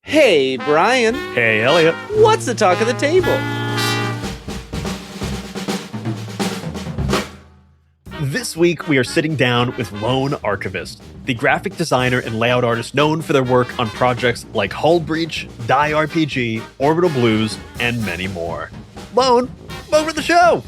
Hey, Brian. Hey, Elliot. What's the talk of the table? This week, we are sitting down with Lone Archivist, the graphic designer and layout artist known for their work on projects like Hull Breach, Die RPG, Orbital Blues, and many more. Lone, welcome to the show!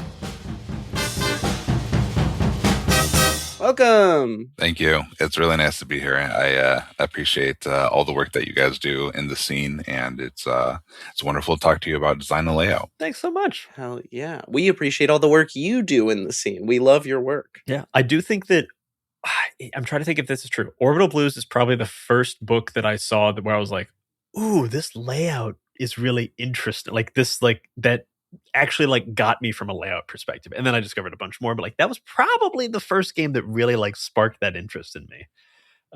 Welcome. Thank you. It's really nice to be here. I appreciate all the work that you guys do in the scene, and it's wonderful to talk to you about design and layout. Thanks so much. Hell yeah. We appreciate all the work you do in the scene. We love your work. Yeah, I do think that, I'm trying to think if this is true. Orbital Blues is probably the first book that I saw where I was like, ooh, this layout is really interesting. That actually got me from a layout perspective. And then I discovered a bunch more, but that was probably the first game that really sparked that interest in me.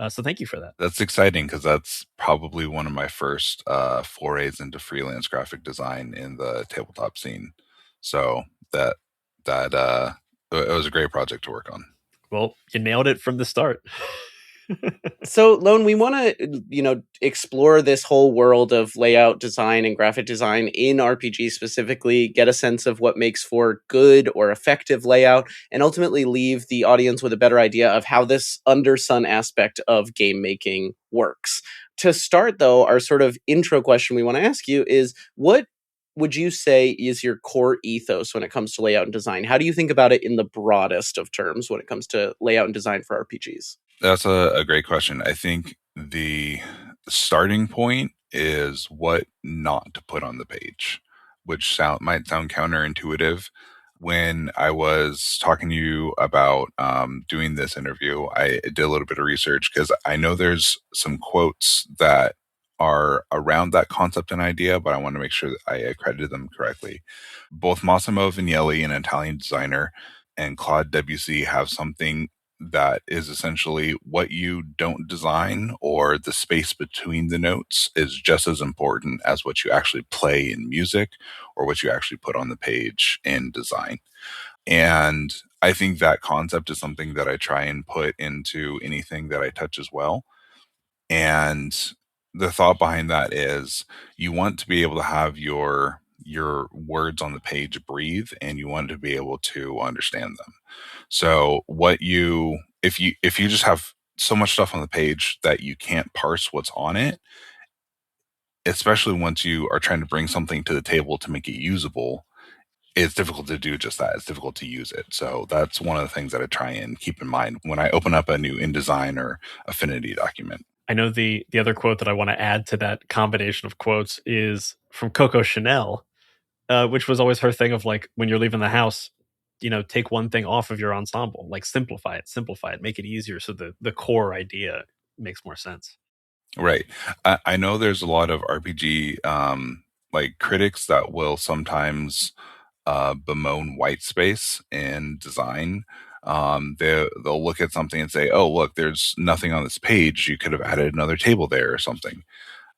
So thank you for that. That's exciting because that's probably one of my first forays into freelance graphic design in the tabletop scene. So that it was a great project to work on. Well, you nailed it from the start. So, Lone, we want to, explore this whole world of layout design and graphic design in RPG specifically, get a sense of what makes for good or effective layout, and ultimately leave the audience with a better idea of how this undersun aspect of game making works. To start, though, our sort of intro question we want to ask you is, what would you say is your core ethos when it comes to layout and design? How do you think about it in the broadest of terms when it comes to layout and design for RPGs? That's a great question. I think the starting point is what not to put on the page, which might sound counterintuitive. When I was talking to you about doing this interview, I did a little bit of research because I know there's some quotes that are around that concept and idea, but I want to make sure that I accredited them correctly. Both Massimo Vignelli, an Italian designer, and Claude Debussy have something that is essentially what you don't design, or the space between the notes, is just as important as what you actually play in music or what you actually put on the page in design. And I think that concept is something that I try and put into anything that I touch as well. And the thought behind that is you want to be able to have your words on the page breathe, and you want to be able to understand them. So if you just have so much stuff on the page that you can't parse what's on it, especially once you are trying to bring something to the table to make it usable, it's difficult to do just that. It's difficult to use it. So that's one of the things that I try and keep in mind when I open up a new InDesign or Affinity document. I know the other quote that I want to add to that combination of quotes is from Coco Chanel, which was always her thing of when you're leaving the house, take one thing off of your ensemble, simplify it, make it easier so the core idea makes more sense. Right. I know there's a lot of RPG critics that will sometimes bemoan white space in design. They'll look at something and say, oh, look, there's nothing on this page. You could have added another table there or something.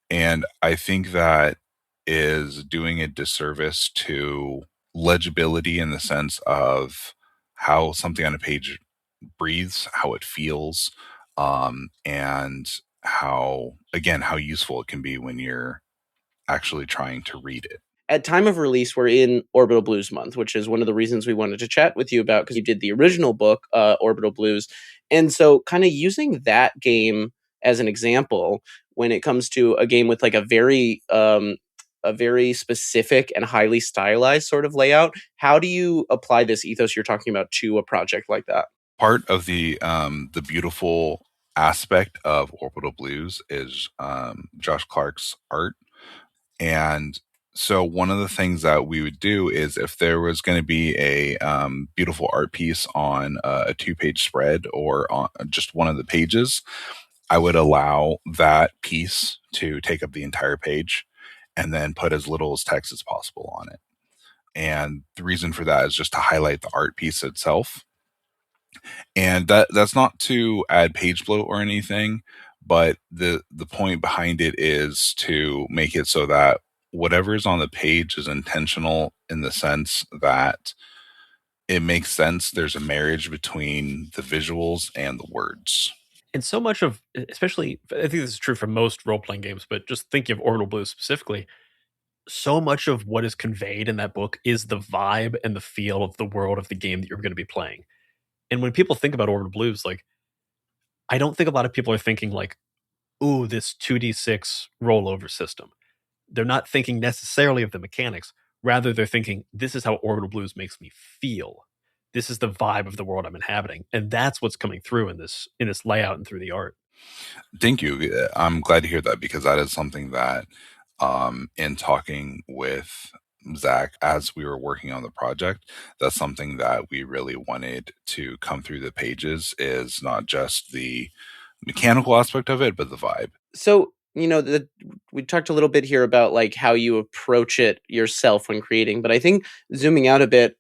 And I think that is doing a disservice to legibility in the sense of how something on a page breathes, how it feels, and how useful it can be when you're actually trying to read it. At time of release, we're in Orbital Blues month, which is one of the reasons we wanted to chat with you about, because you did the original book, Orbital Blues. And so kind of using that game as an example, when it comes to a game with a very specific and highly stylized sort of layout, how do you apply this ethos you're talking about to a project like that? Part of the beautiful aspect of Orbital Blues is Josh Clark's art. And so one of the things that we would do is, if there was going to be a beautiful art piece on a 2-page spread or on just one of the pages, I would allow that piece to take up the entire page and then put as little as text as possible on it. And the reason for that is just to highlight the art piece itself. And that's not to add page bloat or anything, but the point behind it is to make it so that whatever is on the page is intentional, in the sense that it makes sense. There's a marriage between the visuals and the words. And so much of, especially, I think this is true for most role playing games, but just thinking of Orbital Blues specifically, so much of what is conveyed in that book is the vibe and the feel of the world of the game that you're going to be playing. And when people think about Orbital Blues, like, I don't think a lot of people are thinking like, ooh, this 2d6 rollover system. They're not thinking necessarily of the mechanics. Rather, they're thinking, this is how Orbital Blues makes me feel. This is the vibe of the world I'm inhabiting. And that's what's coming through in this layout and through the art. Thank you. I'm glad to hear that, because that is something that, in talking with Zach as we were working on the project, that's something that we really wanted to come through the pages, is not just the mechanical aspect of it, but the vibe. So, we talked a little bit here about like how you approach it yourself when creating, but I think zooming out a bit,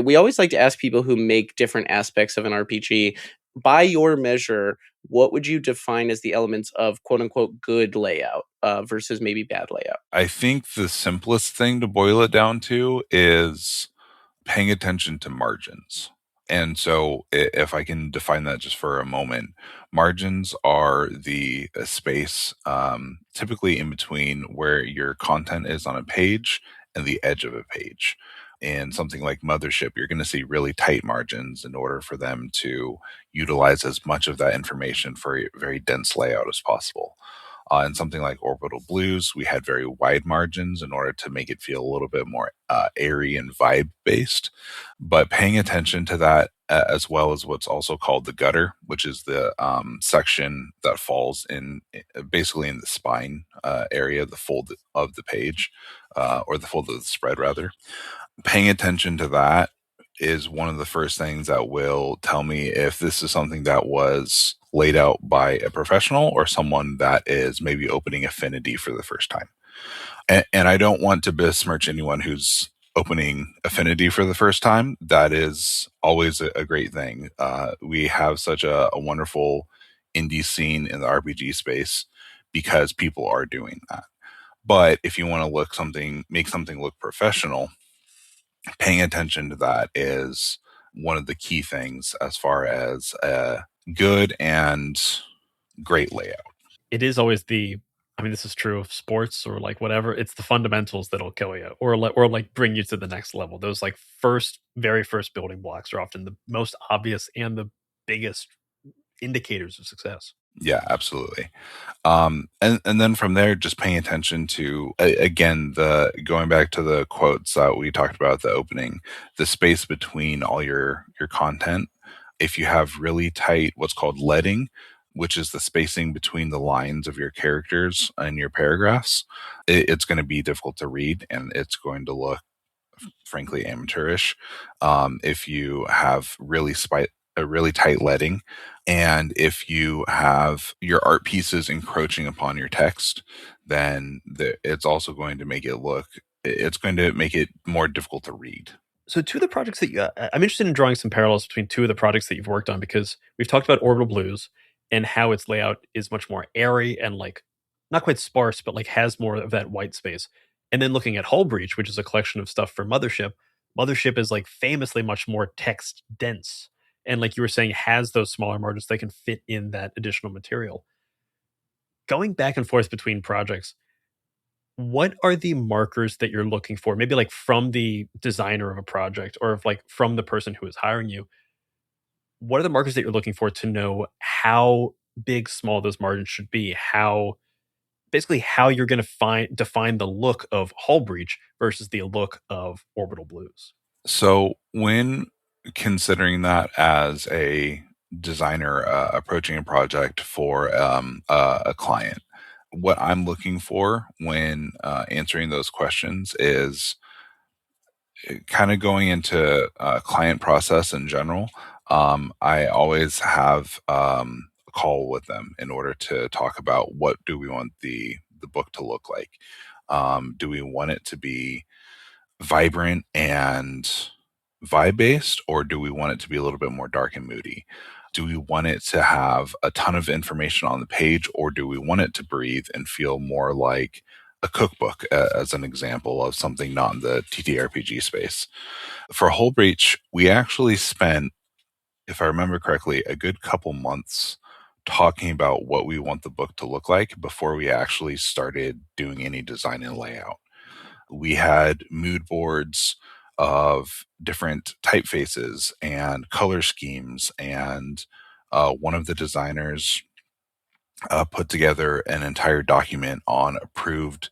we always like to ask people who make different aspects of an RPG, by your measure, what would you define as the elements of quote unquote good layout versus maybe bad layout? I think the simplest thing to boil it down to is paying attention to margins. And so, if I can define that just for a moment, margins are the space, typically in between where your content is on a page and the edge of a page. In something like Mothership, you're going to see really tight margins in order for them to utilize as much of that information for a very dense layout as possible. In something like Orbital Blues, we had very wide margins in order to make it feel a little bit more airy and vibe based. But paying attention to that, as well as what's also called the gutter, which is the section that falls in basically in the spine area, the fold of the page, or the fold of the spread, rather. Paying attention to that is one of the first things that will tell me if this is something that was laid out by a professional or someone that is maybe opening Affinity for the first time. And I don't want to besmirch anyone who's opening Affinity for the first time. That is always a great thing. We have such a wonderful indie scene in the RPG space because people are doing that. But if you want to make something look professional, paying attention to that is one of the key things as far as a good and great layout. It is always this is true of sports or like whatever. It's the fundamentals that'll kill you or like bring you to the next level. Those like very first building blocks are often the most obvious and the biggest indicators of success. Yeah, absolutely. And then from there, just paying attention to, again, the going back to the quotes that we talked about at the opening, the space between all your content. If you have really tight, what's called leading, which is the spacing between the lines of your characters and your paragraphs, it's going to be difficult to read, and it's going to look, frankly, amateurish. If you have a really tight leading, and if you have your art pieces encroaching upon your text, then it's also going to make it more difficult to read. So two of the projects I'm interested in drawing some parallels between two of the projects that you've worked on, because we've talked about Orbital Blues and how its layout is much more airy and like not quite sparse, but like has more of that white space. And then looking at Hull Breach, which is a collection of stuff for Mothership. Mothership is like famously much more text dense. And like you were saying, has those smaller margins that can fit in that additional material. Going back and forth between projects, what are the markers that you're looking for? Maybe like from the designer of a project or like from the person who is hiring you. What are the markers that you're looking for to know how big, small those margins should be? How you're going to define the look of Hull Breach versus the look of Orbital Blues? So when considering that as a designer approaching a project for a client, what I'm looking for when answering those questions is kind of going into client process in general. I always have a call with them in order to talk about what do we want the book to look like. Do we want it to be vibrant and vibe based, or do we want it to be a little bit more dark and moody? Do we want it to have a ton of information on the page, or do we want it to breathe and feel more like a cookbook, as an example of something not in the TTRPG space? For Hull Breach, we actually spent, if I remember correctly, a good couple months talking about what we want the book to look like before we actually started doing any design and layout. We had mood boards of different typefaces and color schemes, and one of the designers put together an entire document on approved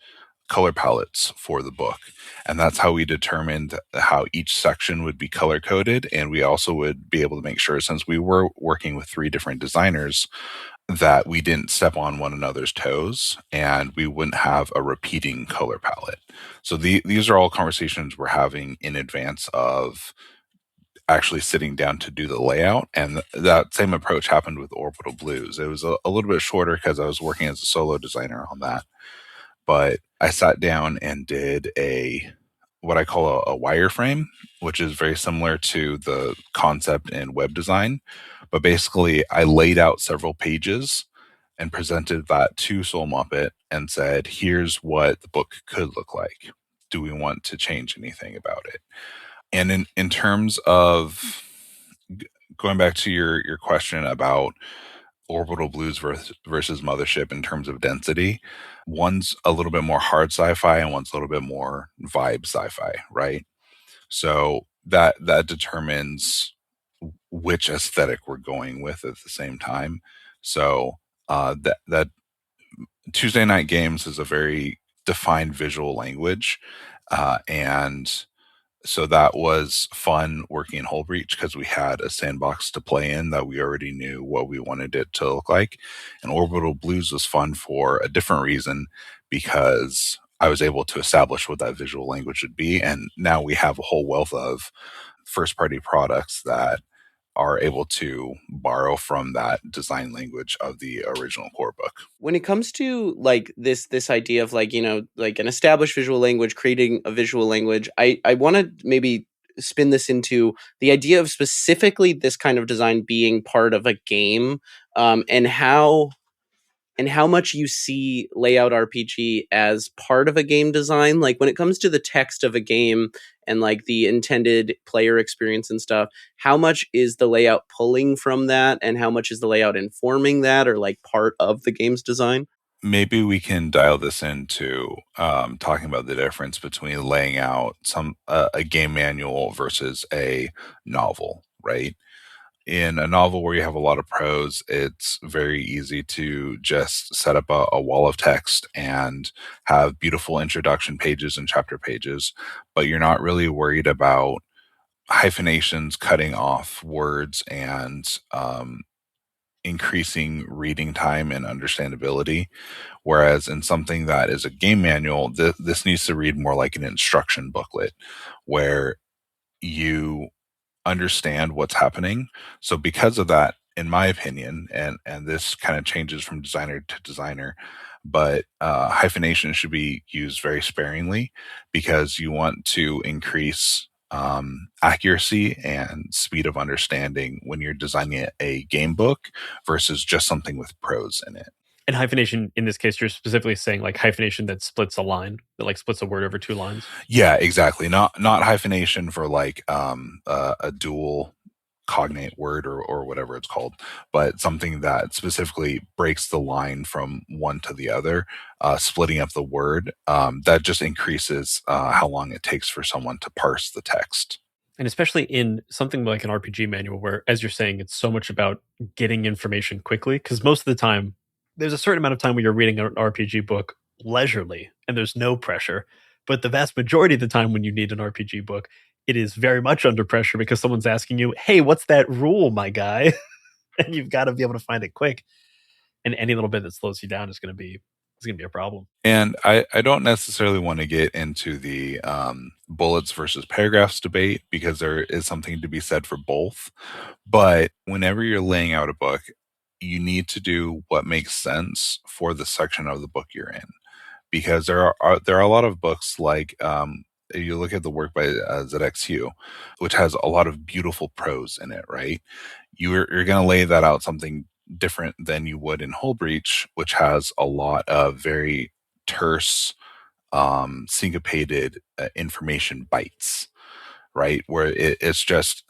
color palettes for the book. And that's how we determined how each section would be color coded. And we also would be able to make sure, since we were working with 3 different designers, that we didn't step on one another's toes and we wouldn't have a repeating color palette. So these are all conversations we're having in advance of actually sitting down to do the layout. And that same approach happened with Orbital Blues. It was a little bit shorter because I was working as a solo designer on that. But I sat down and did what I call a wireframe, which is very similar to the concept in web design. But basically, I laid out several pages and presented that to Soul Muppet and said, here's what the book could look like. Do we want to change anything about it? And in terms of going back to your question about Orbital Blues versus Mothership in terms of density, one's a little bit more hard sci-fi and one's a little bit more vibe sci-fi, right? So that determines which aesthetic we're going with at the same time. So that Tuesday Night Games is a very defined visual language, and so that was fun working in Whole Breach because we had a sandbox to play in that we already knew what we wanted it to look like. And Orbital Blues was fun for a different reason because I was able to establish what that visual language would be. And now we have a whole wealth of first party products that are able to borrow from that design language of the original core book. When it comes to like this idea of like, you know, like an established visual language, creating a visual language, I want to maybe spin this into the idea of specifically this kind of design being part of a game, and how much you see layout RPG as part of a game design. Like when it comes to the text of a game and like the intended player experience and stuff, how much is the layout pulling from that and how much is the layout informing that or like part of the game's design? Maybe we can dial this into talking about the difference between laying out a game manual versus a novel, right? In a novel where you have a lot of prose, it's very easy to just set up a wall of text and have beautiful introduction pages and chapter pages, but you're not really worried about hyphenations, cutting off words, and increasing reading time and understandability. Whereas in something that is a game manual, this needs to read more like an instruction booklet where you understand what's happening. So because of that, in my opinion, and this kind of changes from designer to designer, but hyphenation should be used very sparingly because you want to increase accuracy and speed of understanding when you're designing a game book versus just something with prose in it. And hyphenation, in this case, you're specifically saying like hyphenation that splits a line, that like splits a word over 2 lines. Yeah, exactly. Not hyphenation for like a dual cognate word or whatever it's called, but something that specifically breaks the line from one to the other, splitting up the word. That just increases how long it takes for someone to parse the text. And especially in something like an RPG manual where, as you're saying, it's so much about getting information quickly, because most of the time, there's a certain amount of time where you're reading an RPG book leisurely and there's no pressure. But the vast majority of the time when you need an RPG book, it is very much under pressure because someone's asking you, hey, what's that rule, my guy? And you've got to be able to find it quick. And any little bit that slows you down is going to be a problem. And I don't necessarily want to get into the bullets versus paragraphs debate because there is something to be said for both. But whenever you're laying out a book, you need to do what makes sense for the section of the book you're in, because there are a lot of books like you look at the work by ZXU, which has a lot of beautiful prose in it, right? You're going to lay that out something different than you would in Whole Breach, which has a lot of very terse, syncopated information bites, right? Where it's just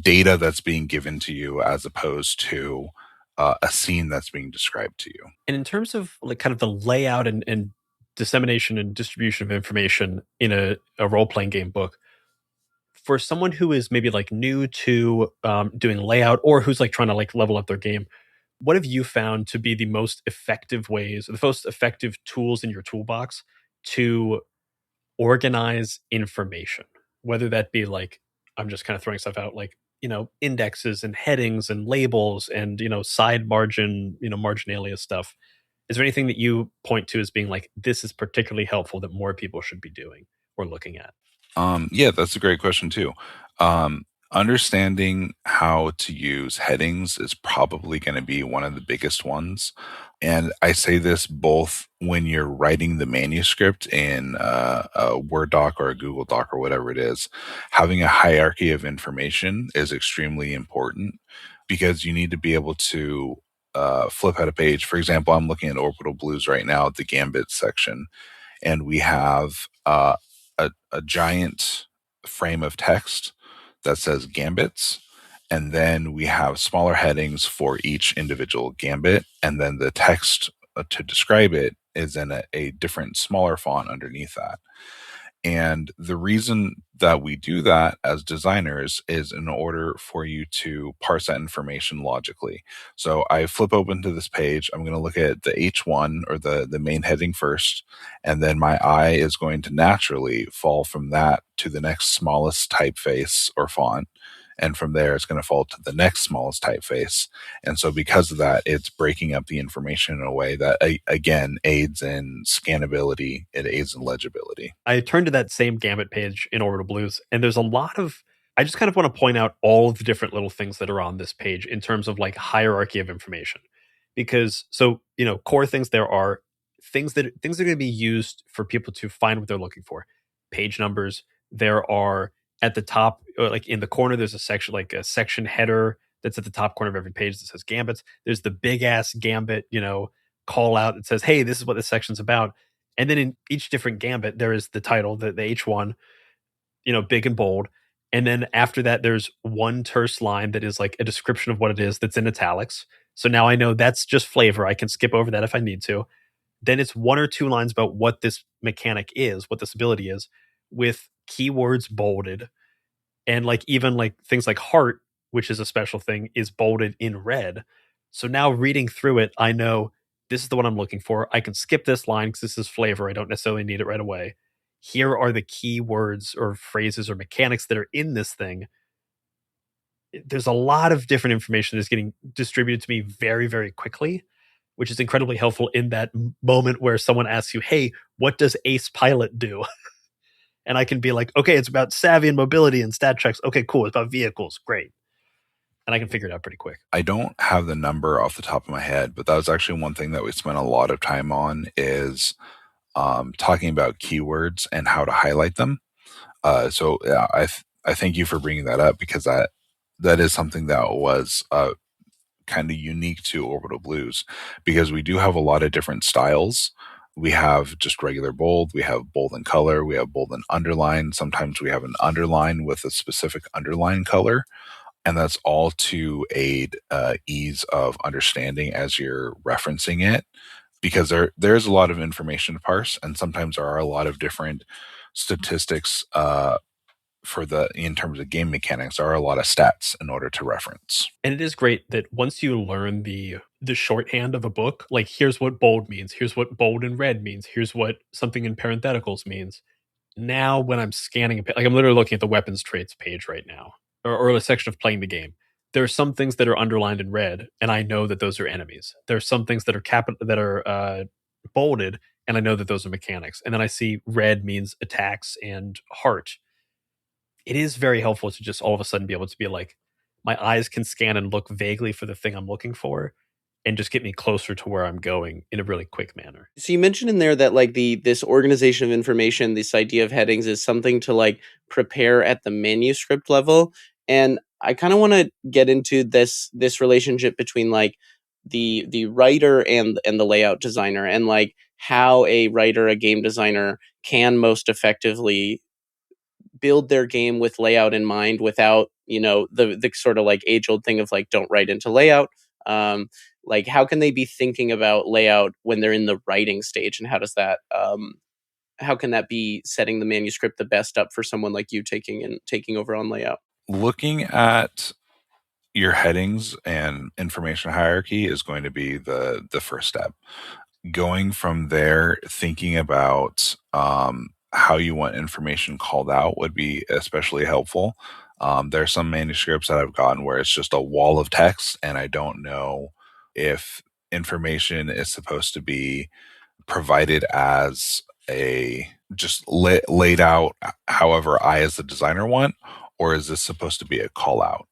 data that's being given to you as opposed to a scene that's being described to you. And in terms of like kind of the layout and dissemination and distribution of information in a role-playing game book, for someone who is maybe like new to doing layout or who's like trying to like level up their game, what have you found to be the most effective ways, or the most effective tools in your toolbox to organize information? Whether that be like, I'm just kind of throwing stuff out, like, indexes and headings and labels and, side margin, marginalia stuff. Is there anything that you point to as being like, this is particularly helpful that more people should be doing or looking at? Yeah, that's a great question too. Understanding how to use headings is probably going to be one of the biggest ones. And I say this both when you're writing the manuscript in a Word doc or a Google doc or whatever it is. Having a hierarchy of information is extremely important because you need to be able to flip out a page. For example, I'm looking at Orbital Blues right now at the Gambit section, and we have a giant frame of text that says gambits. And then we have smaller headings for each individual gambit. And then the text to describe it is in a different, smaller font underneath that. And the reason that we do that as designers is in order for you to parse that information logically. So I flip open to this page. I'm going to look at the H1 or the main heading first. And then my eye is going to naturally fall from that to the next smallest typeface or font. And from there, it's going to fall to the next smallest typeface. And so because of that, it's breaking up the information in a way that, again, aids in scannability. It aids in legibility. I turned to that same Gambit page in Orbital Blues, and there's a lot of, I just kind of want to point out all of the different little things that are on this page in terms of like hierarchy of information. Because, so, core things, there are things that are going to be used for people to find what they're looking for. Page numbers. There are at the top, like in the corner, there's a section, like a section header that's at the top corner of every page that says Gambits. There's the big ass Gambit, call out that says, hey, this is what this section's about. And then in each different Gambit, there is the title, the H1, big and bold. And then after that, there's one terse line that is like a description of what it is that's in italics. So now I know that's just flavor. I can skip over that if I need to. Then it's one or two lines about what this mechanic is, what this ability is, with keywords bolded. And like even like things like heart, which is a special thing, is bolded in red. So now reading through it, I know this is the one I'm looking for. I can skip this line because this is flavor. I don't necessarily need it right away. Here are the key words or phrases or mechanics that are in this thing. There's a lot of different information that's getting distributed to me very, very quickly, which is incredibly helpful in that moment where someone asks you, hey, what does Ace Pilot do? And I can be like, okay, it's about savvy and mobility and stat checks. Okay, cool. It's about vehicles. Great. And I can figure it out pretty quick. I don't have the number off the top of my head, but that was actually one thing that we spent a lot of time on is talking about keywords and how to highlight them. So I thank you for bringing that up because that is something that was kind of unique to Orbital Blues because we do have a lot of different styles. We have just regular bold, we have bold and color, we have bold and underline. Sometimes we have an underline with a specific underline color. And that's all to aid ease of understanding as you're referencing it, because there's a lot of information to parse, and sometimes there are a lot of different statistics in terms of game mechanics. There are a lot of stats in order to reference. And it is great that once you learn the shorthand of a book, like here's what bold means, here's what bold and red means, here's what something in parentheticals means. Now when I'm scanning like I'm literally looking at the weapons traits page right now, or a section of playing the game. There are some things that are underlined in red, and I know that those are enemies. There are some things that are bolded, and I know that those are mechanics. And then I see red means attacks and heart. It is very helpful to just all of a sudden be able to be like, my eyes can scan and look vaguely for the thing I'm looking for, and just get me closer to where I'm going in a really quick manner. So you mentioned in there that like this organization of information, this idea of headings is something to like prepare at the manuscript level. And I kind of want to get into this relationship between like the writer and the layout designer, and like how a writer, a game designer can most effectively build their game with layout in mind without, the sort of like age old thing of like, don't write into layout. Like, how can they be thinking about layout when they're in the writing stage, and how does that how can that be setting the manuscript the best up for someone like you taking over on layout? Looking at your headings and information hierarchy is going to be the first step. Going from there, thinking about how you want information called out would be especially helpful. There are some manuscripts that I've gotten where it's just a wall of text, and I don't know if information is supposed to be provided as a just laid out however I as the designer want, or is this supposed to be a call out?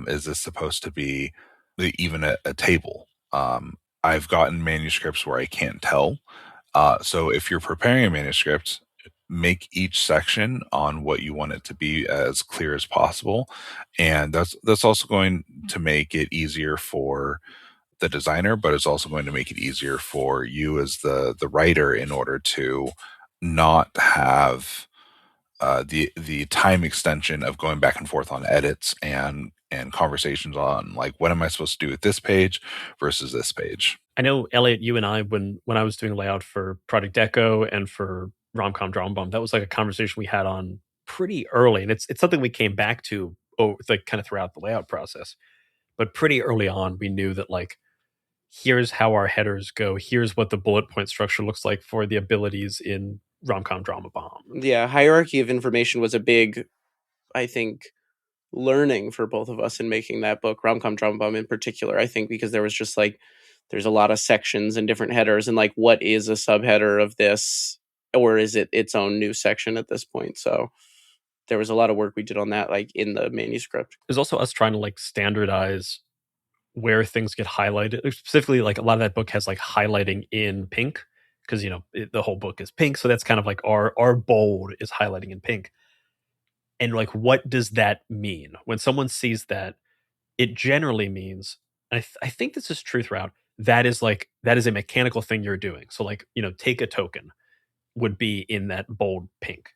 Is this supposed to be even a table? I've gotten manuscripts where I can't tell. So if you're preparing a manuscript, make each section on what you want it to be as clear as possible, and that's also going to make it easier for the designer, but it's also going to make it easier for you as the writer in order to not have the time extension of going back and forth on edits and conversations on like, what am I supposed to do with this page versus this page. I know, Elliot, you and I, when I was doing layout for Project Echo and for Romcom Drama Bomb, that was like a conversation we had on pretty early, and it's something we came back to like kind of throughout the layout process. But pretty early on, we knew that like, here's how our headers go. Here's what the bullet point structure looks like for the abilities in Romcom Drama Bomb. Yeah, hierarchy of information was a big, I think, learning for both of us in making that book, Romcom Drama Bomb in particular, I think, because there was just like, there's a lot of sections and different headers, and like, what is a subheader of this, or is it its own new section at this point? So there was a lot of work we did on that, like in the manuscript. There's also us trying to like standardize where things get highlighted. Specifically, like a lot of that book has like highlighting in pink, because the whole book is pink, so that's kind of like our bold is highlighting in pink. And like, what does that mean when someone sees that? It generally means, and I think this is true throughout, that is a mechanical thing you're doing. So like, take a token would be in that bold pink,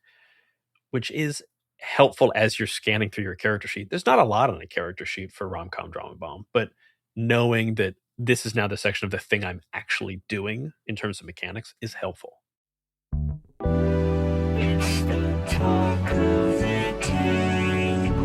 which is helpful as you're scanning through your character sheet. There's not a lot on a character sheet for Romcom Drama Bomb, but knowing that this is now the section of the thing I'm actually doing in terms of mechanics is helpful. It's the talk of the table.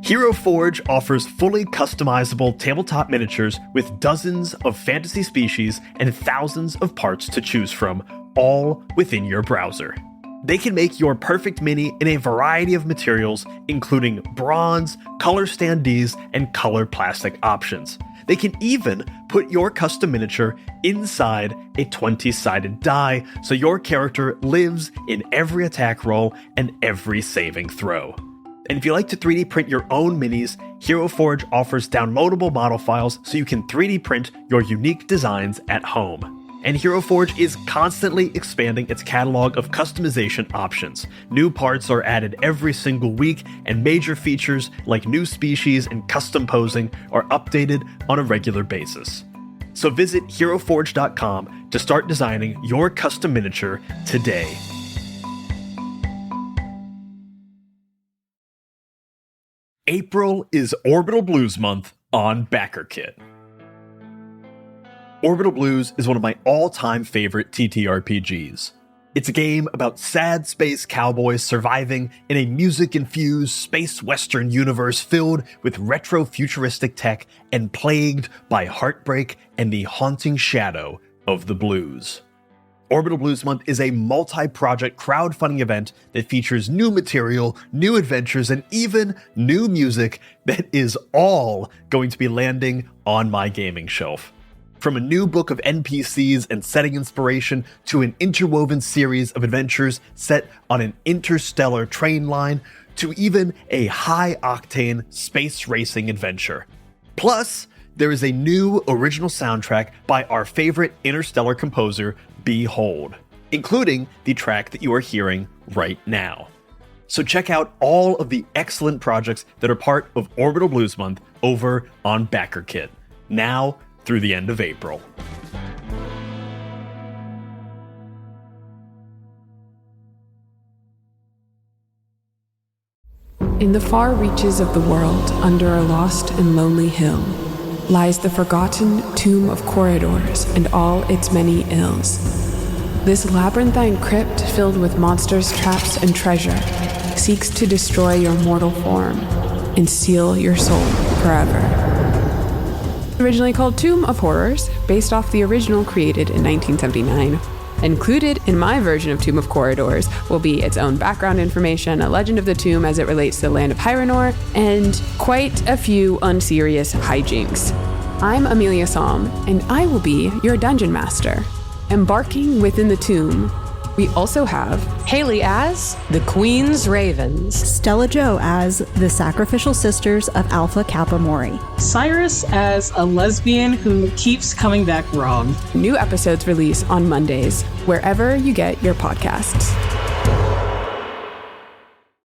Hero Forge offers fully customizable tabletop miniatures with dozens of fantasy species and thousands of parts to choose from, all within your browser. They can make your perfect mini in a variety of materials, including bronze, color standees, and color plastic options. They can even put your custom miniature inside a 20-sided die, so your character lives in every attack roll and every saving throw. And if you like to 3D print your own minis, Hero Forge offers downloadable model files so you can 3D print your unique designs at home. And Hero Forge is constantly expanding its catalog of customization options. New parts are added every single week, and major features like new species and custom posing are updated on a regular basis. So visit HeroForge.com to start designing your custom miniature today. April is Orbital Blues month on BackerKit. Orbital Blues is one of my all-time favorite TTRPGs. It's a game about sad space cowboys surviving in a music-infused space western universe filled with retro-futuristic tech and plagued by heartbreak and the haunting shadow of the blues. Orbital Blues Month is a multi-project crowdfunding event that features new material, new adventures, and even new music that is all going to be landing on my gaming shelf. From a new book of NPCs and setting inspiration to an interwoven series of adventures set on an interstellar train line to even a high-octane space racing adventure. Plus, there is a new original soundtrack by our favorite interstellar composer, Behold, including the track that you are hearing right now. So check out all of the excellent projects that are part of Orbital Blues Month over on BackerKit, now through the end of April. In the far reaches of the world, under a lost and lonely hill, lies the forgotten tomb of corridors and all its many ills. This labyrinthine crypt, filled with monsters, traps, and treasure, seeks to destroy your mortal form and seal your soul forever. Originally called Tomb of Horrors, based off the original created in 1979. Included in my version of Tomb of Corridors will be its own background information, a legend of the tomb as it relates to the land of Hyranor, and quite a few unserious hijinks. I'm Amelia Psalm, and I will be your dungeon master. Embarking within the tomb, we also have Haley as the Queen's Ravens, Stella Jo as the Sacrificial Sisters of Alpha Kappa Mori, Cyrus as a lesbian who keeps coming back wrong. New episodes release on Mondays, wherever you get your podcasts.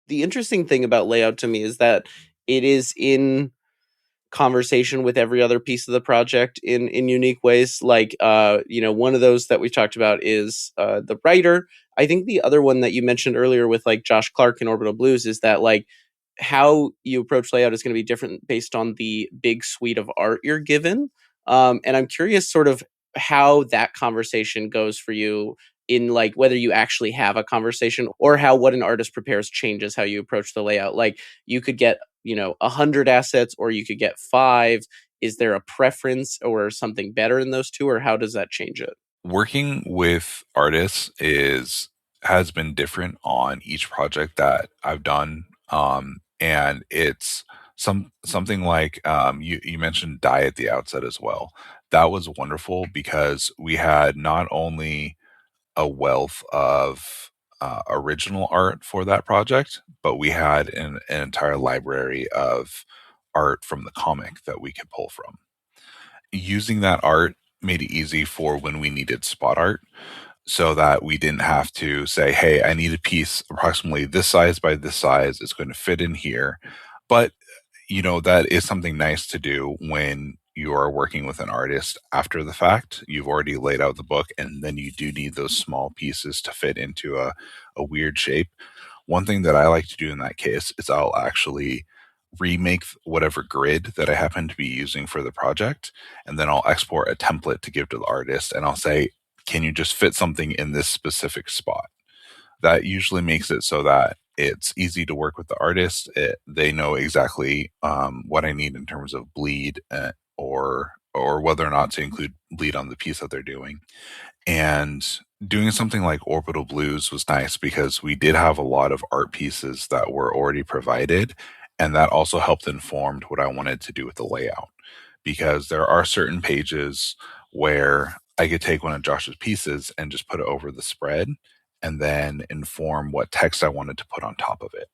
The interesting thing about layout to me is that it is in conversation with every other piece of the project in unique ways. Like, one of those that we've talked about is the writer. I think the other one that you mentioned earlier with like Josh Clark and Orbital Blues is that like how you approach layout is going to be different based on the big suite of art you're given. And I'm curious sort of how that conversation goes for you, in like whether you actually have a conversation or how what an artist prepares changes how you approach the layout. Like you could get 100 assets or you could get 5. Is there a preference or something better in those two, or how does that change it? Working with artists has been different on each project that I've done. And it's something like you mentioned dye at the outset as well. That was wonderful because we had not only a wealth of original art for that project, but we had an entire library of art from the comic that we could pull from. Using that art made it easy for when we needed spot art, so that we didn't have to say, hey, I need a piece approximately this size by this size. It's going to fit in here. But, that is something nice to do when you are working with an artist after the fact. You've already laid out the book, and then you do need those small pieces to fit into a weird shape. One thing that I like to do in that case is I'll actually remake whatever grid that I happen to be using for the project, and then I'll export a template to give to the artist, and I'll say, can you just fit something in this specific spot? That usually makes it so that it's easy to work with the artist. They know exactly what I need in terms of bleed or whether or not to include bleed on the piece that they're doing. And doing something like Orbital Blues was nice because we did have a lot of art pieces that were already provided, and that also helped inform what I wanted to do with the layout. Because there are certain pages where I could take one of Josh's pieces and just put it over the spread and then inform what text I wanted to put on top of it.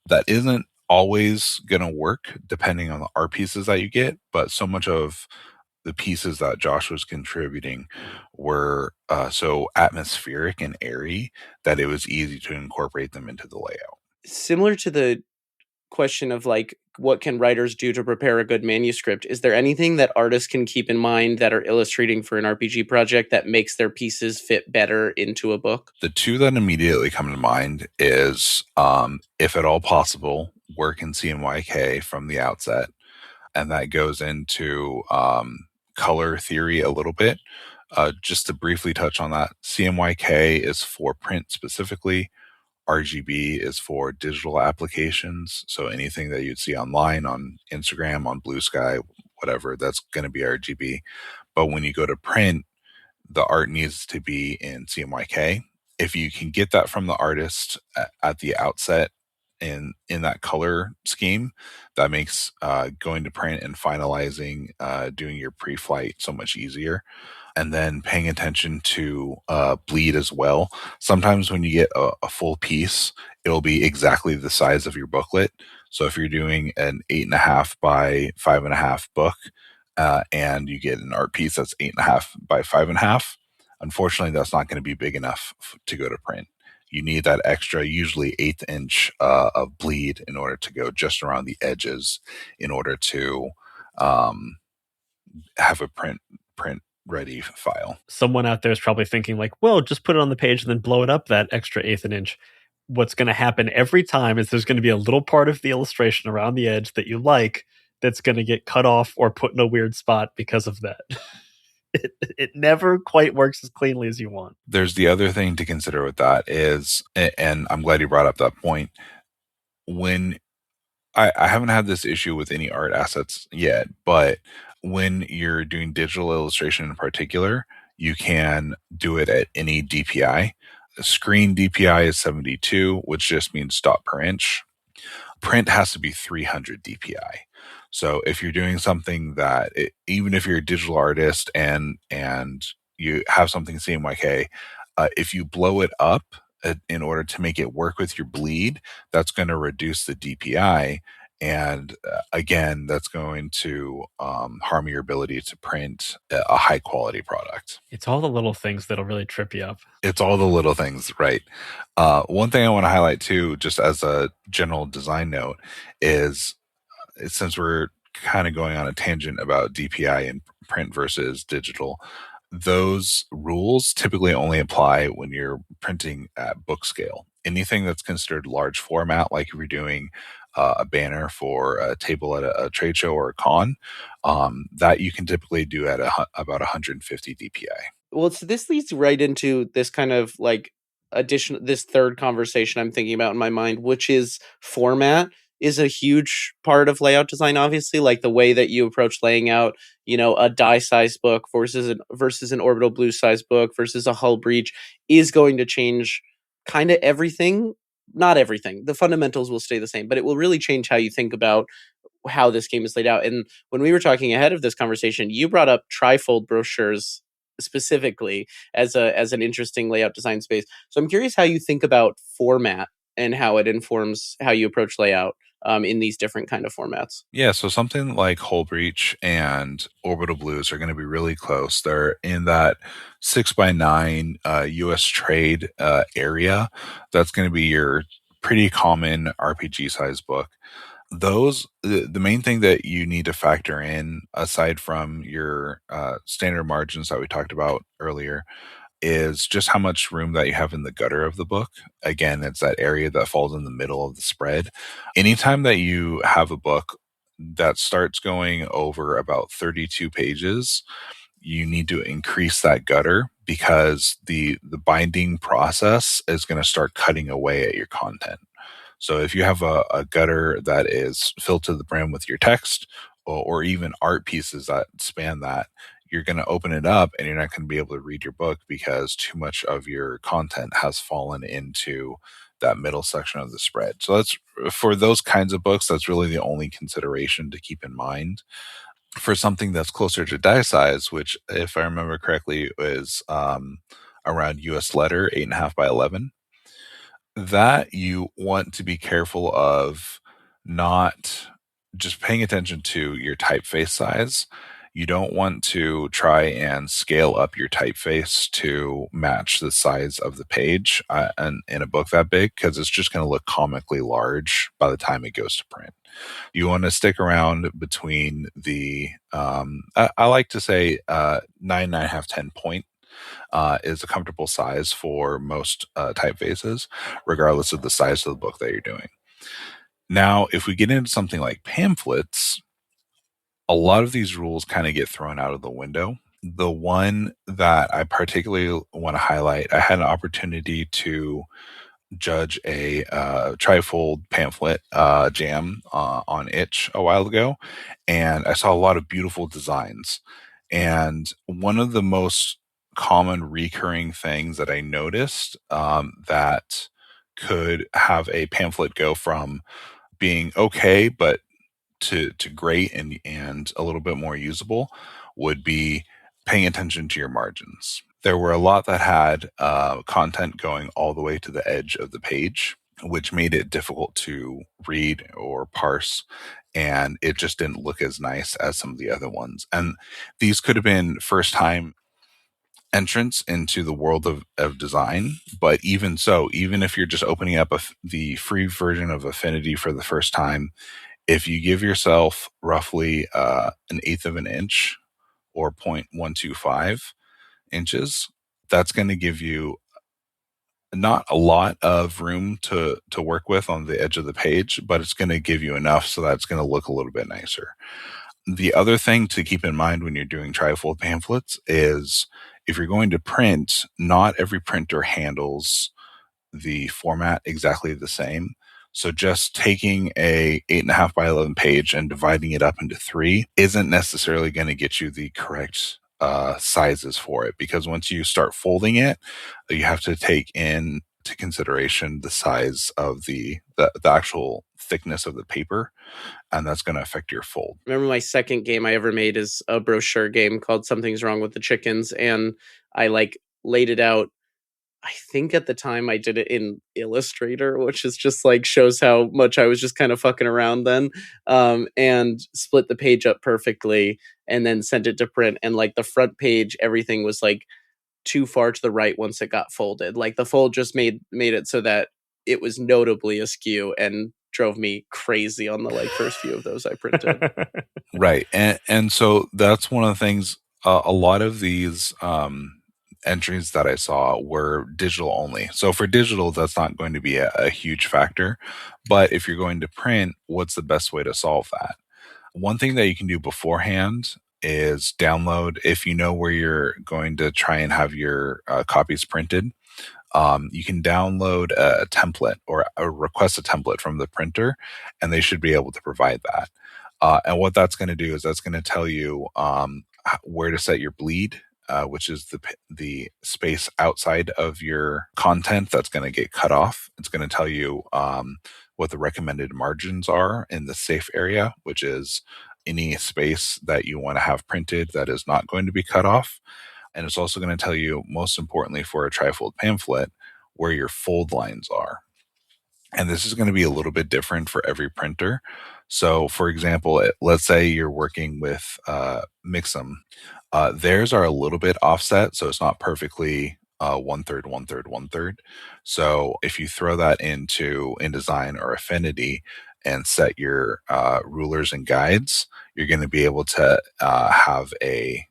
That isn't always going to work depending on the art pieces that you get, but so much of the pieces that Josh was contributing were so atmospheric and airy that it was easy to incorporate them into the layout. Similar to the question of like, what can writers do to prepare a good manuscript? Is there anything that artists can keep in mind that are illustrating for an RPG project that makes their pieces fit better into a book? The two that immediately come to mind is, if at all possible, work in CMYK from the outset. And that goes into color theory a little bit. Just to briefly touch on that, CMYK is for print specifically. RGB is for digital applications. So anything that you'd see online, on Instagram, on Blue Sky, whatever, that's going to be RGB. But when you go to print, the art needs to be in CMYK. If you can get that from the artist at the outset in that color scheme, that makes going to print and finalizing, doing your pre-flight so much easier. And then paying attention to bleed as well. Sometimes when you get a full piece, it'll be exactly the size of your booklet. So if you're doing an 8.5 by 5.5 book, and you get an art piece that's 8.5 by 5.5, unfortunately, that's not going to be big enough to go to print. You need that extra, usually 1/8 inch of bleed in order to go just around the edges in order to have a print ready file. Someone out there is probably thinking like, well, just put it on the page and then blow it up that extra 1/8 inch. what's going to happen every time is there's going to be a little part of the illustration around the edge that you like that's going to get cut off or put in a weird spot because of that. It never quite works as cleanly as you want. There's the other thing to consider with that is, and I'm glad you brought up that point, when I haven't had this issue with any art assets yet, but when you're doing digital illustration in particular, you can do it at any DPI. Screen DPI is 72, which just means dot per inch. Print has to be 300 DPI. So if you're doing something that, even if you're a digital artist and you have something CMYK, if you blow it up in order to make it work with your bleed, that's going to reduce the DPI. And again, that's going to harm your ability to print a high quality product. It's all the little things that'll really trip you up. It's all the little things, right? One thing I want to highlight too, just as a general design note, is since we're kind of going on a tangent about DPI and print versus digital, those rules typically only apply when you're printing at book scale. Anything that's considered large format, like if you're doing a banner for a table at a trade show or a con, that you can typically do at about 150 DPI. Well, so this leads right into this kind of like this third conversation I'm thinking about in my mind, which is format is a huge part of layout design. Obviously, like the way that you approach laying out, a die size book versus an Orbital Blues size book versus a Hull Breach is going to change kind of everything. Not everything. The fundamentals will stay the same, but it will really change how you think about how this game is laid out. And when we were talking ahead of this conversation, you brought up trifold brochures specifically as an interesting layout design space. So I'm curious how you think about format and how it informs how you approach layout in these different kind of formats. Yeah, so something like Hull Breach and Orbital Blues are going to be really close. They're in that 6x9 US trade area. That's going to be your pretty common RPG size book. Those, the main thing that you need to factor in, aside from your standard margins that we talked about earlier, is just how much room that you have in the gutter of the book. Again, it's that area that falls in the middle of the spread. Anytime that you have a book that starts going over about 32 pages, you need to increase that gutter because the binding process is going to start cutting away at your content. So if you have a gutter that is filled to the brim with your text or even art pieces that span that, you're going to open it up and you're not going to be able to read your book because too much of your content has fallen into that middle section of the spread. So that's, for those kinds of books, that's really the only consideration to keep in mind. For something that's closer to die size, which if I remember correctly is around US letter 8.5 by 11, that you want to be careful of not just paying attention to your typeface size. You don't want to try and scale up your typeface to match the size of the page and in a book that big, because it's just going to look comically large by the time it goes to print. You want to stick around between the, I like to say 9.5, 10 point is a comfortable size for most typefaces, regardless of the size of the book that you're doing. Now, if we get into something like pamphlets, a lot of these rules kind of get thrown out of the window. The one that I particularly want to highlight, I had an opportunity to judge a trifold pamphlet jam on Itch a while ago, and I saw a lot of beautiful designs. And one of the most common recurring things that I noticed that could have a pamphlet go from being okay but to great and a little bit more usable would be paying attention to your margins. There were a lot that had content going all the way to the edge of the page, which made it difficult to read or parse, and it just didn't look as nice as some of the other ones. And these could have been first time entrance into the world of design, but even so, even if you're just opening up the free version of Affinity for the first time, if you give yourself roughly 1/8 of an inch or 0.125 inches, that's going to give you not a lot of room to work with on the edge of the page, but it's going to give you enough so that it's going to look a little bit nicer. The other thing to keep in mind when you're doing trifold pamphlets is if you're going to print, not every printer handles the format exactly the same. So just taking a 8.5 by 11 page and dividing it up into 3 isn't necessarily going to get you the correct sizes for it, because once you start folding it, you have to take into consideration the size of the actual thickness of the paper, and that's going to affect your fold. Remember my second game I ever made is a brochure game called Something's Wrong with the Chickens, and I laid it out. I think at the time I did it in Illustrator, which is just shows how much I was just kind of fucking around then, and split the page up perfectly and then sent it to print. And the front page, everything was too far to the right once it got folded. The fold just made it so that it was notably askew and drove me crazy on the first few of those I printed. Right. And so that's one of the things, a lot of these entries that I saw were digital only. So for digital, that's not going to be a huge factor. But if you're going to print, what's the best way to solve that? One thing that you can do beforehand is download, if you know where you're going to try and have your copies printed, you can download a template or request a template from the printer, and they should be able to provide that. And what that's going to do is that's going to tell you where to set your bleed, which is the space outside of your content that's going to get cut off. It's going to tell you what the recommended margins are in the safe area, which is any space that you want to have printed that is not going to be cut off. And it's also going to tell you, most importantly for a trifold pamphlet, where your fold lines are. And this is going to be a little bit different for every printer. So for example, let's say you're working with Mixam. Theirs are a little bit offset, so it's not perfectly 1/3, 1/3, 1/3. So if you throw that into InDesign or Affinity and set your rulers and guides, you're going to be able to have a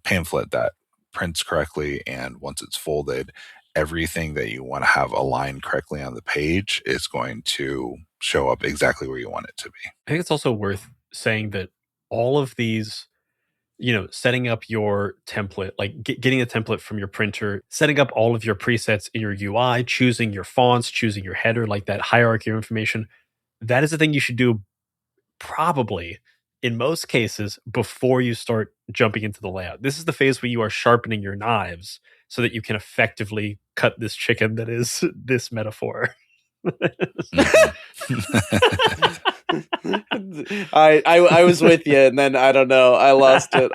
pamphlet that prints correctly, and once it's folded, everything that you want to have aligned correctly on the page is going to show up exactly where you want it to be. I think it's also worth saying that all of these, setting up your template, getting a template from your printer, setting up all of your presets in your UI, choosing your fonts, choosing your header, that hierarchy of information, that is the thing you should do probably in most cases before you start jumping into the layout. This is the phase where you are sharpening your knives so that you can effectively cut this chicken that is this metaphor. I was with you, and then I don't know, I lost it.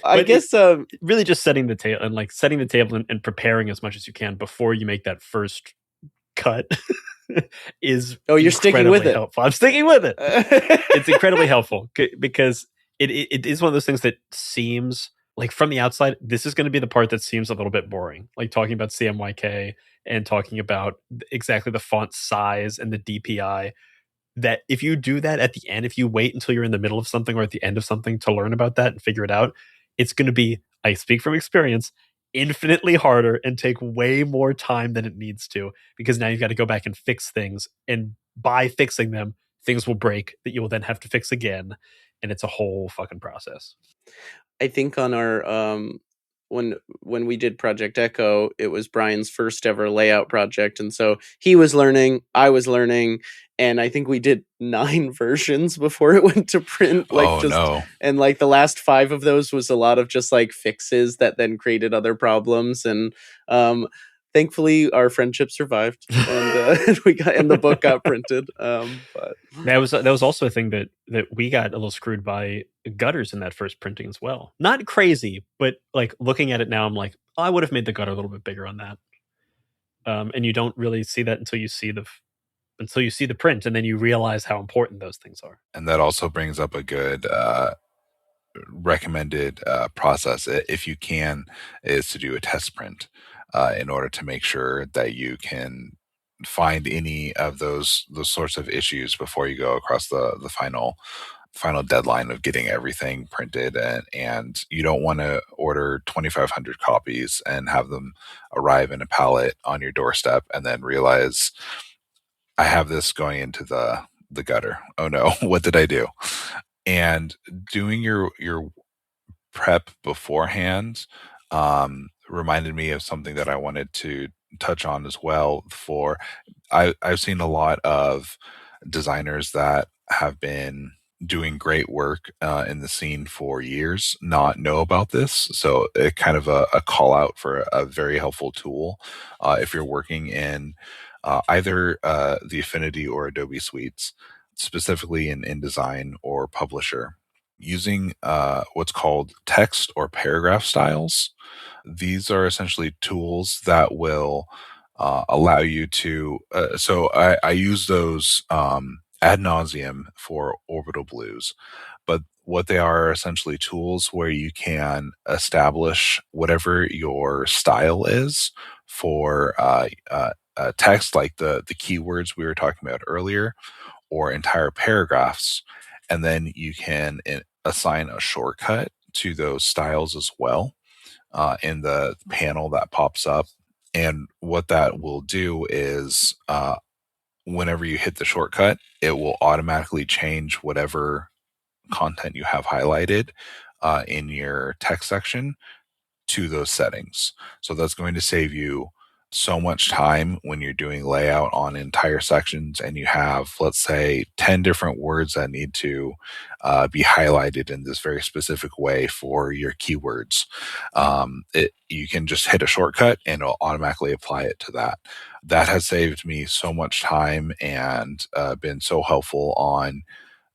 I guess really just setting the table and setting the table and preparing as much as you can before you make that first cut is you're sticking with it. Helpful. I'm sticking with it. It's incredibly helpful because it is one of those things that seems from the outside, this is going to be the part that seems a little bit boring, talking about CMYK and talking about exactly the font size and the DPI. That if you do that at the end, if you wait until you're in the middle of something or at the end of something to learn about that and figure it out, it's going to be, I speak from experience, infinitely harder and take way more time than it needs to, because now you've got to go back and fix things, and by fixing them, things will break that you will then have to fix again, and it's a whole fucking process. I think on our when we did Project Echo, it was Brian's first ever layout project, and so he was learning, I was learning, and I think we did 9 versions before it went to print. And the last 5 of those was a lot of just fixes that then created other problems, and thankfully our friendship survived, and the book got printed. But that was also a thing that we got a little screwed by gutters in that first printing as well. Not crazy, but looking at it now, I'm I would have made the gutter a little bit bigger on that. And you don't really see that until you see the print, and then you realize how important those things are. And that also brings up a good recommended process, if you can, is to do a test print in order to make sure that you can find any of those sorts of issues before you go across the final final deadline of getting everything printed, and you don't want to order 2,500 copies and have them arrive in a pallet on your doorstep and then realize I have this going into the gutter. Oh no, what did I do? And doing your prep beforehand reminded me of something that I wanted to touch on as well. I've seen a lot of designers that have been doing great work in the scene for years not know about this. So it kind of a call out for a very helpful tool if you're working in either the Affinity or Adobe suites, specifically in InDesign or Publisher, using what's called text or paragraph styles. These are essentially tools that will allow you to. So I use those ad nauseum for Orbital Blues, but what they are essentially tools where you can establish whatever your style is for text, like the keywords we were talking about earlier, or entire paragraphs, and then you can assign a shortcut to those styles as well in the panel that pops up. And what that will do is whenever you hit the shortcut, it will automatically change whatever content you have highlighted in your text section to those settings. So that's going to save you so much time when you're doing layout on entire sections and you have, let's say, 10 different words that need to be highlighted in this very specific way for your keywords. You can just hit a shortcut and it'll automatically apply it to that. That has saved me so much time and been so helpful on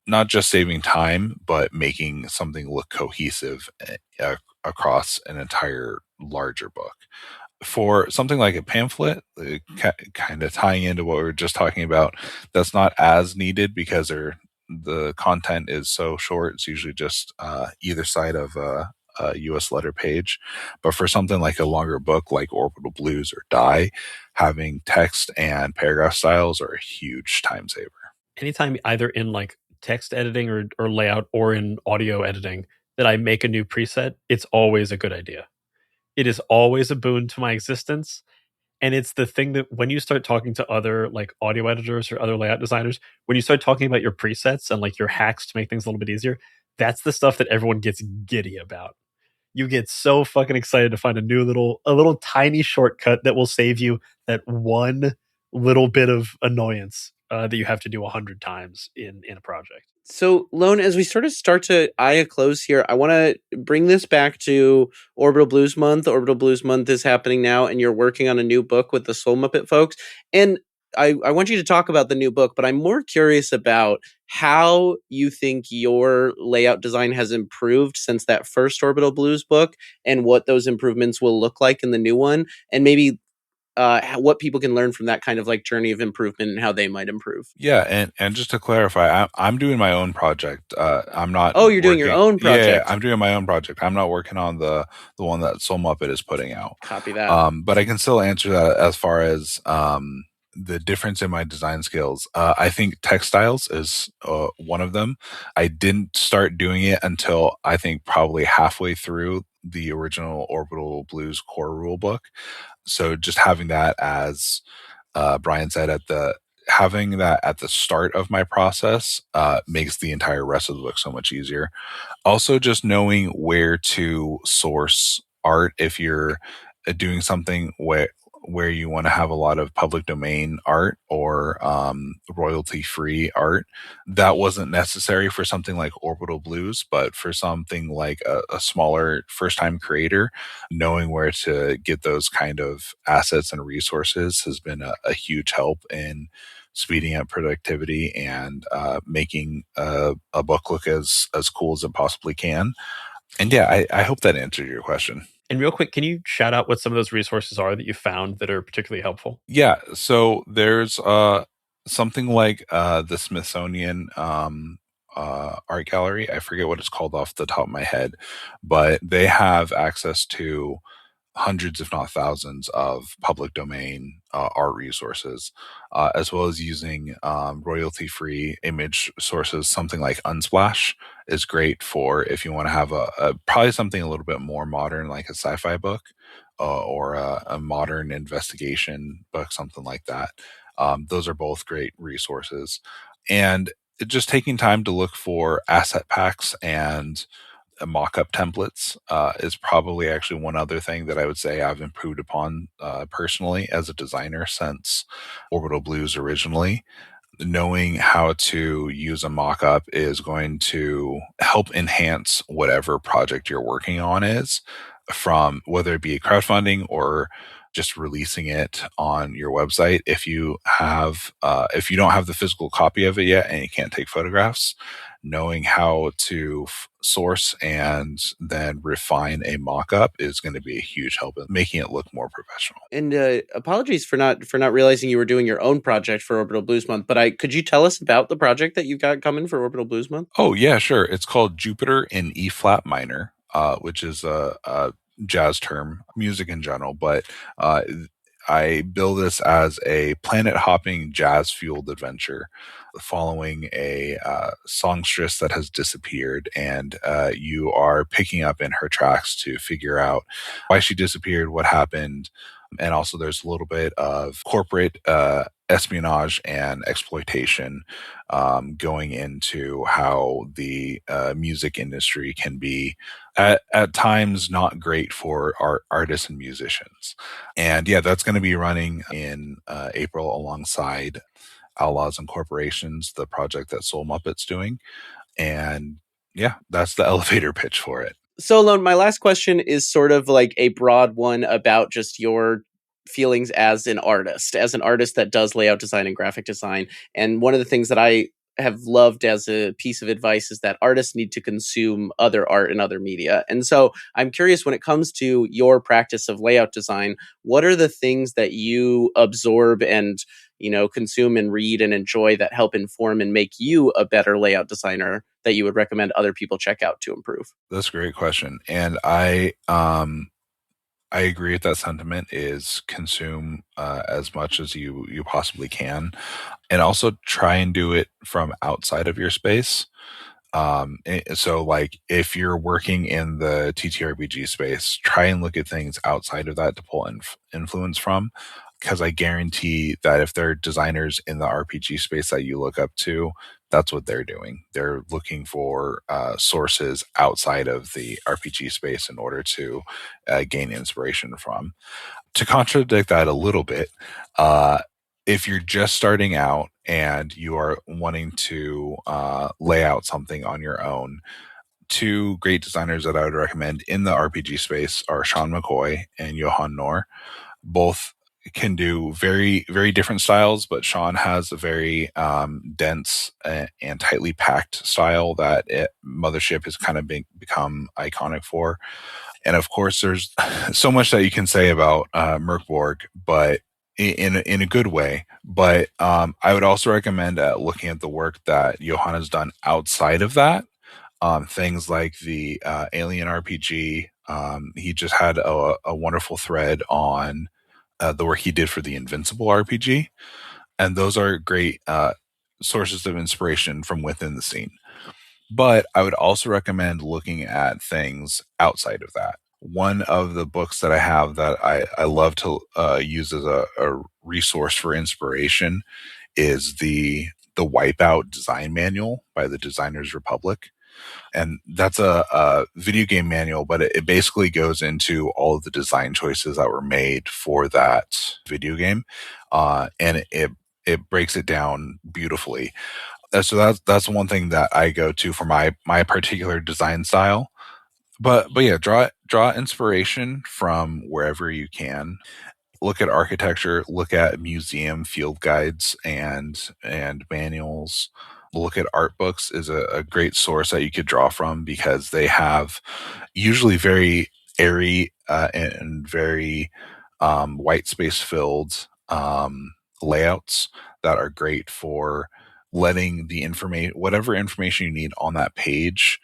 not just saving time, but making something look cohesive across an entire larger book. For something like a pamphlet, kind of tying into what we were just talking about, that's not as needed because the content is so short. It's usually just either side of a US letter page. But for something like a longer book like Orbital Blues or Die, having text and paragraph styles are a huge time saver. Anytime either in like text editing or layout or in audio editing that I make a new preset, it's always a good idea. It is always a boon to my existence. And it's the thing that when you start talking to other like audio editors or other layout designers, when you start talking about your presets and like your hacks to make things a little bit easier, that's the stuff that everyone gets giddy about. You get so fucking excited to find a little tiny shortcut that will save you that one little bit of annoyance that you have to do 100 times in a project. So, Lone, as we start to eye a close here, I want to bring this back to Orbital Blues Month. Orbital Blues Month is happening now, and you're working on a new book with the Soul Muppet folks. And I want you to talk about the new book, but I'm more curious about how you think your layout design has improved since that first Orbital Blues book and what those improvements will look like in the new one, and maybe what people can learn from that kind of like journey of improvement and how they might improve. Yeah, and just to clarify, I'm doing my own project. I'm not. Oh, you're doing your own project. Yeah, I'm doing my own project. I'm not working on the one that Soul Muppet is putting out. Copy that. But I can still answer that as far as the difference in my design skills. I think textiles is one of them. I didn't start doing it until I think probably halfway through the original Orbital Blues core rule book. So just having that, as Brian said, having that at the start of my process makes the entire rest of the book so much easier. Also, just knowing where to source art if you're doing something where you want to have a lot of public domain art or royalty-free art. That wasn't necessary for something like Orbital Blues, but for something like a smaller first-time creator, knowing where to get those kind of assets and resources has been a huge help in speeding up productivity and making a book look as cool as it possibly can. And yeah, I hope that answered your question. And real quick, can you shout out what some of those resources are that you found that are particularly helpful? Yeah, so there's something like the Smithsonian art gallery. I forget what it's called off the top of my head, but they have access to hundreds, if not thousands, of public domain art resources, as well as using royalty-free image sources. Something like Unsplash is great for if you want to have probably something a little bit more modern, like a sci-fi book or a modern investigation book, something like that. Those are both great resources. And just taking time to look for asset packs and mock-up templates is probably actually one other thing that I would say I've improved upon personally as a designer since Orbital Blues originally. Knowing how to use a mock-up is going to help enhance whatever project you're working on is, from whether it be crowdfunding or just releasing it on your website. If you don't have the physical copy of it yet and you can't take photographs, knowing how to source and then refine a mock-up is going to be a huge help in making it look more professional. And apologies for not realizing you were doing your own project for Orbital Blues Month, but could you tell us about the project that you've got coming for Orbital Blues Month? Oh yeah, sure. It's called Jupiter in E flat minor, which is a jazz term, music in general, but I bill this as a planet hopping jazz fueled adventure following a songstress that has disappeared, and you are picking up in her tracks to figure out why she disappeared, what happened, and also there's a little bit of corporate espionage and exploitation going into how the music industry can be at times not great for artists and musicians. And yeah, that's going to be running in April alongside Outlaws and Corporations, the project that Soul Muppet's doing. And yeah, that's the elevator pitch for it. So, Lone, my last question is sort of like a broad one about just your feelings as an artist that does layout design and graphic design. And one of the things that I have loved as a piece of advice is that artists need to consume other art and other media. And so I'm curious, when it comes to your practice of layout design, what are the things that you absorb and consume and read and enjoy that help inform and make you a better layout designer that you would recommend other people check out to improve? That's a great question. And I agree with that sentiment, is consume as much as you possibly can, and also try and do it from outside of your space. So like if you're working in the TTRPG space, try and look at things outside of that to pull influence from, because I guarantee that if there are designers in the RPG space that you look up to, that's what they're doing. They're looking for sources outside of the RPG space in order to gain inspiration from. To contradict that a little bit, if you're just starting out and you are wanting to lay out something on your own, two great designers that I would recommend in the RPG space are Sean McCoy and Johan Noor. Both can do very, very different styles, but Sean has a very dense and tightly packed style that Mothership has kind of become iconic for. And of course, there's so much that you can say about Merkborg, but in a good way. But I would also recommend looking at the work that Johan has done outside of that. Things like the Alien RPG. He just had a wonderful thread on the work he did for the Invincible RPG. And those are great sources of inspiration from within the scene. But I would also recommend looking at things outside of that. One of the books that I have that I love to use as a resource for inspiration is the Wipeout Design Manual by the Designers Republic. And that's a video game manual, but it basically goes into all of the design choices that were made for that video game. And it breaks it down beautifully. So that's one thing that I go to for my particular design style. But yeah, draw inspiration from wherever you can. Look at architecture, look at museum field guides and manuals. Look at art books is a great source that you could draw from, because they have usually very airy and very white space filled layouts that are great for letting the whatever information you need on that page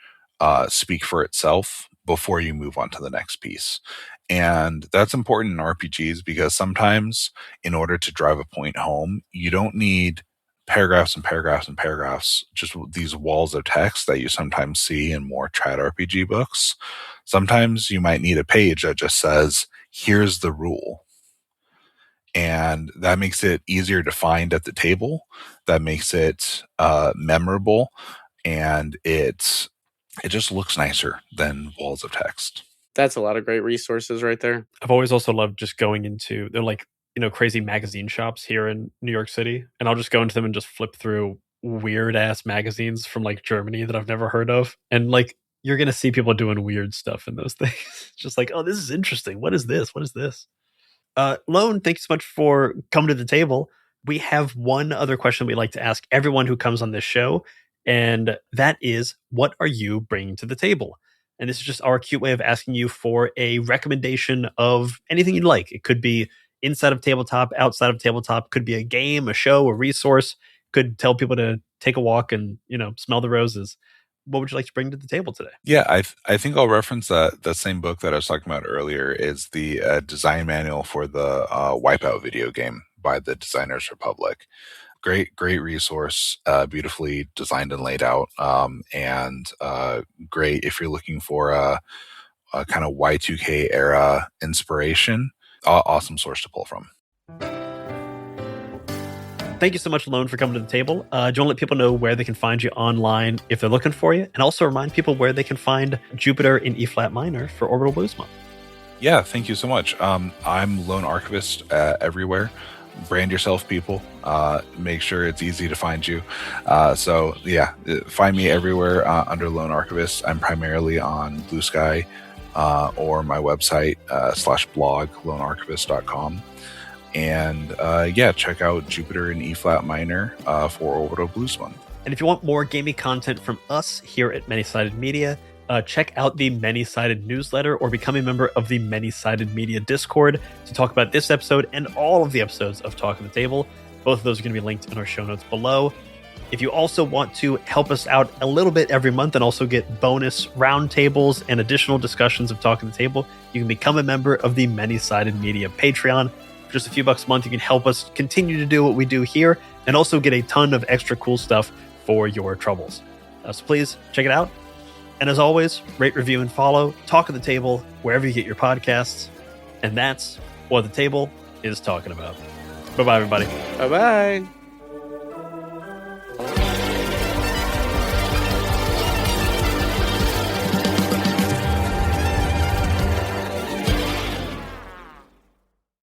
speak for itself, before you move on to the next piece. And that's important in RPGs because sometimes in order to drive a point home, you don't need paragraphs and paragraphs and paragraphs, just these walls of text that you sometimes see in more chat RPG books. Sometimes you might need a page that just says, here's the rule. And that makes it easier to find at the table. That makes it memorable. And it just looks nicer than walls of text. That's a lot of great resources right there. I've always also loved just going into, they're like, crazy magazine shops here in New York City. And I'll just go into them and just flip through weird ass magazines from like Germany that I've never heard of. And like, you're going to see people doing weird stuff in those things. Just like, oh, this is interesting. What is this? What is this? Lone, thank you so much for coming to the table. We have one other question we'd like to ask everyone who comes on this show. And that is, what are you bringing to the table? And this is just our cute way of asking you for a recommendation of anything you'd like. It could be inside of tabletop, outside of tabletop, could be a game, a show, a resource, could tell people to take a walk and, smell the roses. What would you like to bring to the table today? Yeah, I think I'll reference the same book that I was talking about earlier is the design manual for the Wipeout video game by the Designers Republic. Great resource, beautifully designed and laid out, and great if you're looking for a kind of Y2K era inspiration. Awesome source to pull from. Thank you so much, Lone, for coming to the table. Do you want to let people know where they can find you online if they're looking for you? And also remind people where they can find Jupiter in E-flat minor for Orbital Blues Month. Yeah, thank you so much. I'm Lone Archivist everywhere. Brand yourself, people. Make sure it's easy to find you. So yeah, find me everywhere under Lone Archivist. I'm primarily on Blue Sky or my website /blog, lonearchivist.com. And check out Jupiter in E-flat minor for Orbital Blues Month. And if you want more gaming content from us here at Many-Sided Media, check out the Many-Sided newsletter or become a member of the Many-Sided Media Discord to talk about this episode and all of the episodes of Talk on the Table. Both of those are going to be linked in our show notes below. If you also want to help us out a little bit every month and also get bonus roundtables and additional discussions of Talk on the Table, you can become a member of the Many-Sided Media Patreon. For just a few bucks a month, you can help us continue to do what we do here and also get a ton of extra cool stuff for your troubles. So please check it out. And as always, rate, review, and follow Talk at the Table wherever you get your podcasts. And that's what the table is talking about. Bye-bye, everybody. Bye-bye.